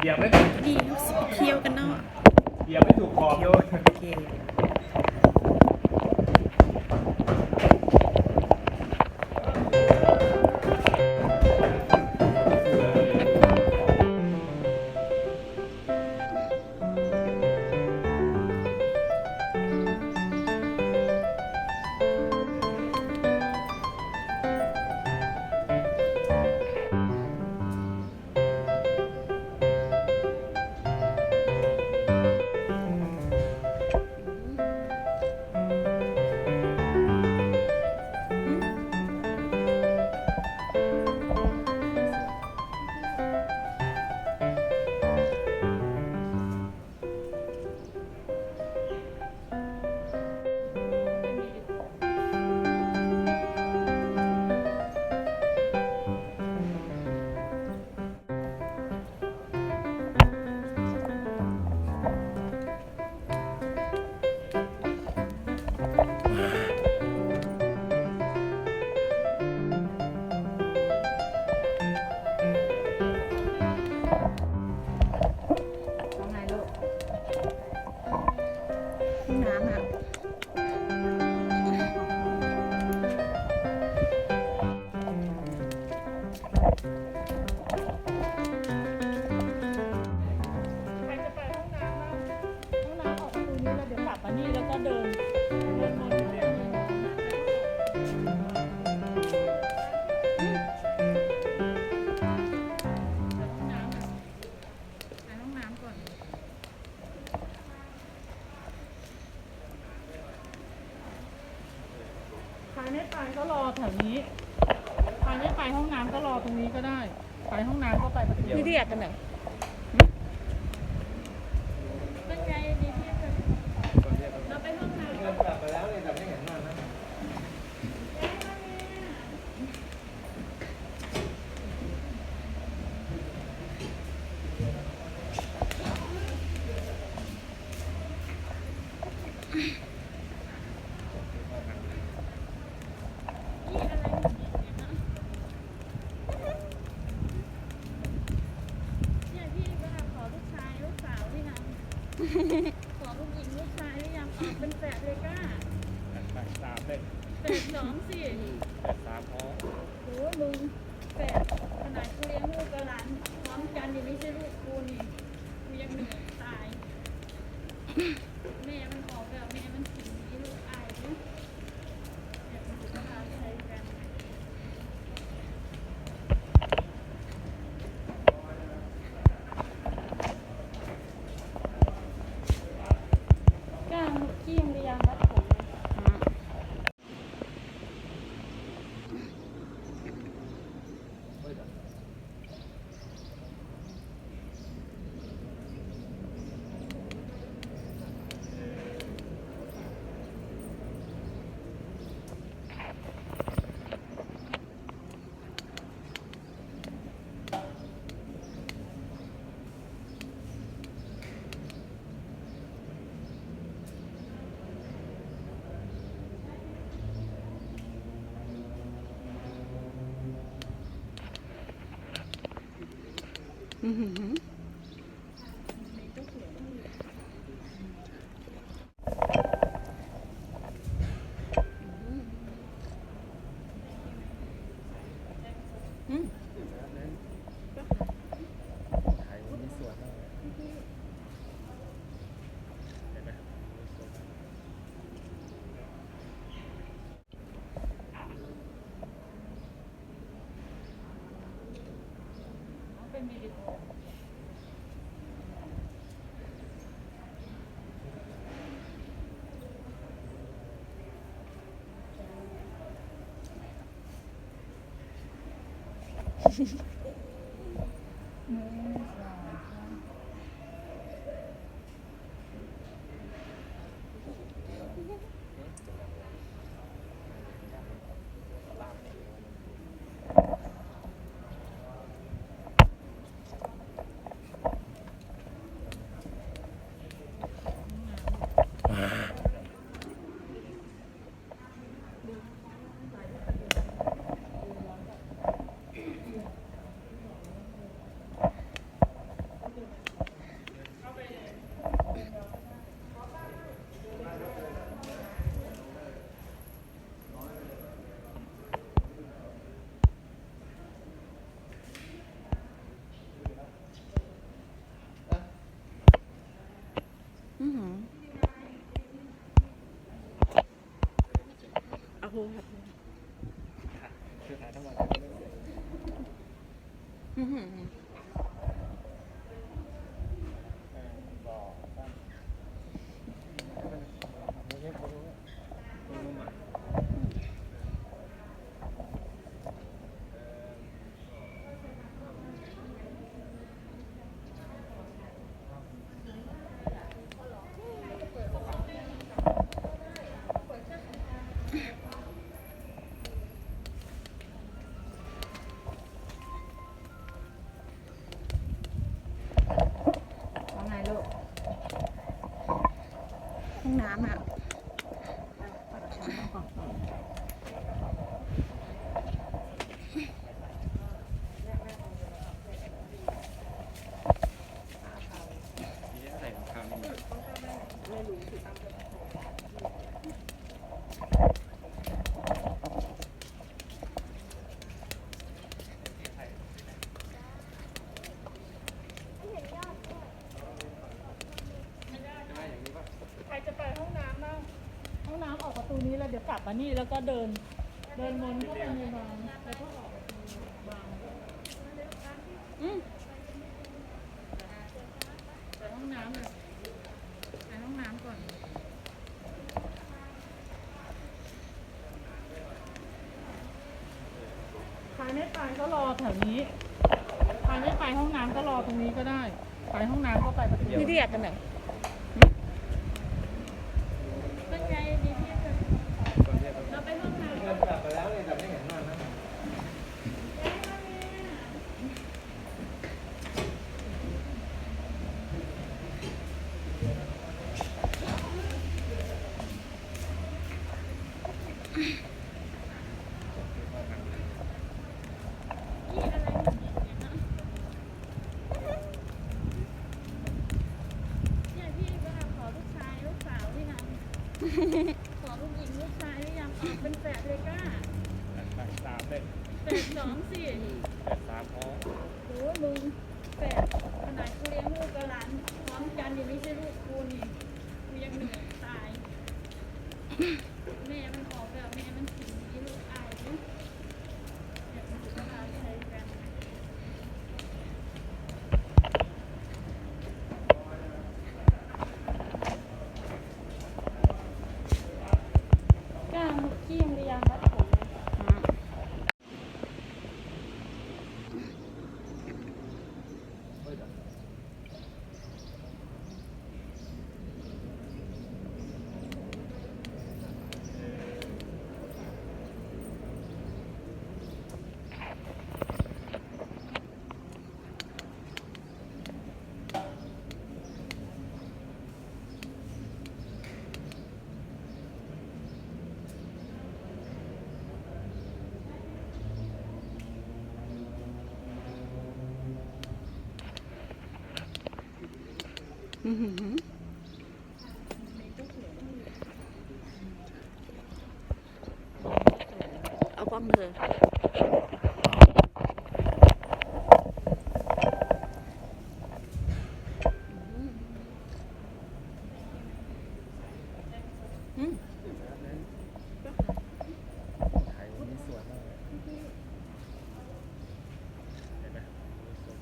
ยียบไม่ถูก ดีลูกสิไปเที่ยวกันเนาะ เหยียบไม่ถูกขอบ เที่ยวโอเคน้ำอ่ะใครจะไปห้องน้ำบ้างห้องน้ำออกประตูนี้แล้วเดี๋ยวกลับมานี่แล้วก็เดินมาเรื่อยๆห้องน้ำอ่ะไปห้องน้ำก่อนใครไม่ไปก็รอแถวนี้ใครไม่ไปห้องน้ำก็รอตรงนี้ก็ได้ไปห้องน้ำก็ไปประตู พี่เรียกกันเหรอ เป็นไงดีที่จะเราไปห้องน้ำ กลับไปแล้วเลยแต่ไม่เห็นมันนะ เนี่ยพี่ก็ขอลูกชายลูกสาวที่ยังขอลูกหญิงลูกชายที่ยังออกเป็นแฝดเลยก้า สามเลย แฝดสองสิ แต่สามพอ โหมึงแฝดขนาดกูเลี้ยงลูกกับหลานพร้อมกันยังไม่ใช่ลูกกูนี่กูยังเหนื่อยตายแม่มันออกแบบแม่มันสีนี้ลูกอายเนาะแบบมันจะมาใช้กันก้างขี้ยังเรียงวัดผม อือหืออืม ถ่ายมีสวนมากเห็นไหม เป็นวิดีโอ อื้อหือ บอกตั้งไม่ใช่คนรู้คนรู้ใหม่ว่าไงลูกห้องน้ำอ่ะ นี่อะไรของคำนี่ใครจะไปห้องน้ำบ้างห้องน้ำออกประตูนี้แล้วเดี๋ยวกลับมานี่แล้วก็เดินวนเข้าไปในบ้านแล้วก็ออกประตูบ้าน อืม ไปห้องน้ำเลยไปห้องน้ำก่อนใครไม่ไปก็รอแถวนี้ใครไม่ไปห้องน้ำก็รอตรงนี้ก็ได้ไปห้องน้ำก็ไปประตู พี่เรียกกันเหรอ เป็นไงดีที่สุด คนเรียกว่า เราไปห้องน้ำ เงินกลับไปแล้วเนี่ยแต่ไม่เห็นมันนะ นี่อะไรเนี่ยพี่ก็ขอลูกชายลูกสาวที่นั้นขอลูกหญิงลูกชายหรือยังเป็นแฝดเลยก้า ไปสามเลย แฝดสองสิ แต่สามท้อง โหมึงแฝดขนาดกูเลี้ยงลูกกับหลานพร้อมกันยังไม่ใช่ลูกกูนี่กูยังเหนื่อยตายแม่มันออกแบบแม่มันสิ่งนี้ลูกอายเนี่ยมันจะมาใช้กัน ก้างขี้ยังพยายามรัดผมเลย อืม อื้อหือเอากล้องเธออืม ไทยมีสวนมากเลยเห็นไหมมีสวน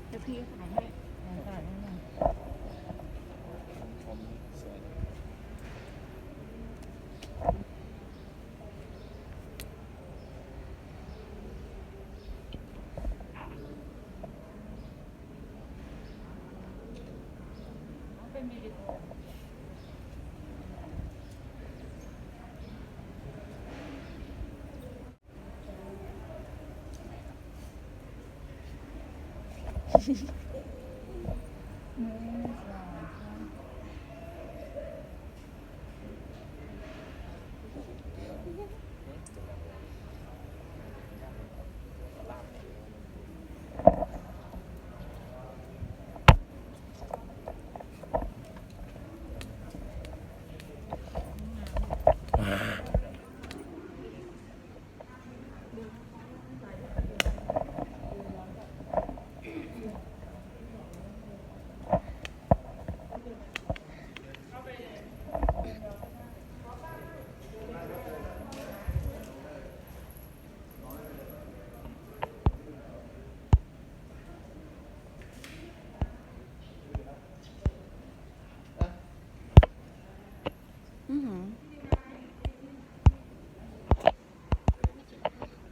เดี๋ยวพี่ถ่ายให้ ชมสวย เป็นวิดีโอ เ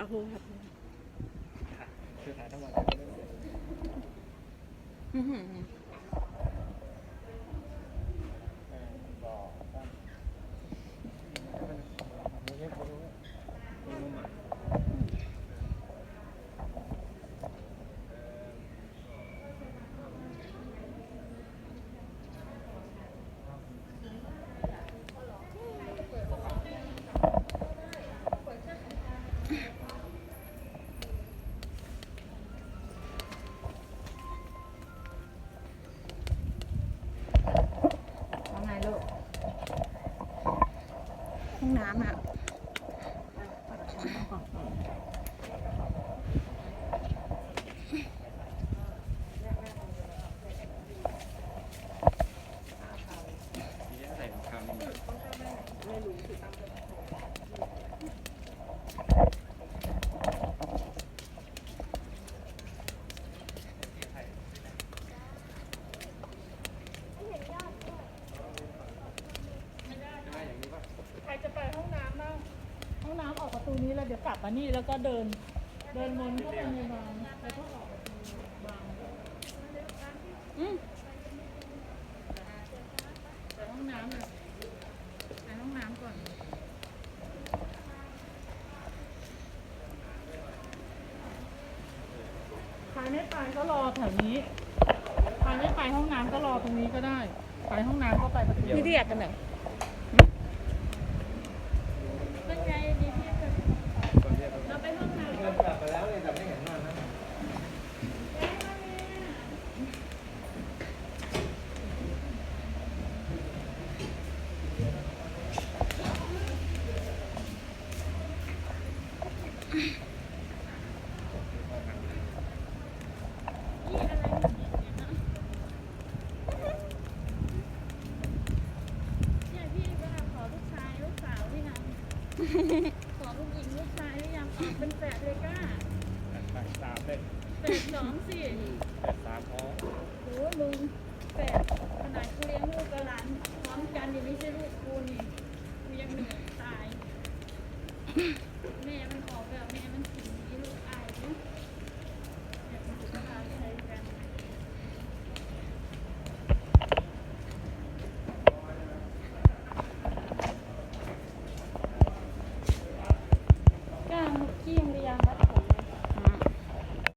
โหครับ คือถ่ายทั้งวัน อื้อหือ บอกตั้งไม่ใช่เขารู้มีมุมอ่ะ ว่าไงลูกห้องน้ำอ่ะ มีใส่รองเท้านี่ ใครจะไปห้องน้ำบ้างห้องน้ำออกประตูนี้แล้วเดี๋ยวกลับมานี่แล้วก็เดินวนเข้าไปในบางแล้วก็ออกประตูบาง อืม ไปห้องน้ำเลยไปห้องน้ำก่อน ใครไม่ไปก็รอแถวนี้ ใครไม่ไปห้องน้ำก็รอตรงนี้ก็ได้ ไปห้องน้ำก็ไปประตู พี่เรียกกันเหรอ เป็นไงดีที่จะ คนเรียก เราไปห้องน้ำ เงินกลับไปแล้วเนี่ยแต่ไม่เห็นมานะ นี่อะไรเนี่ยพี่ก็ขอลูกชายลูกสาวที่นั่นขอลูกหญิงลูกชายหรือยังเป็นแฝดเลยก้า 3เลย แฝด2สิ แต่3พอ โอ้ลุง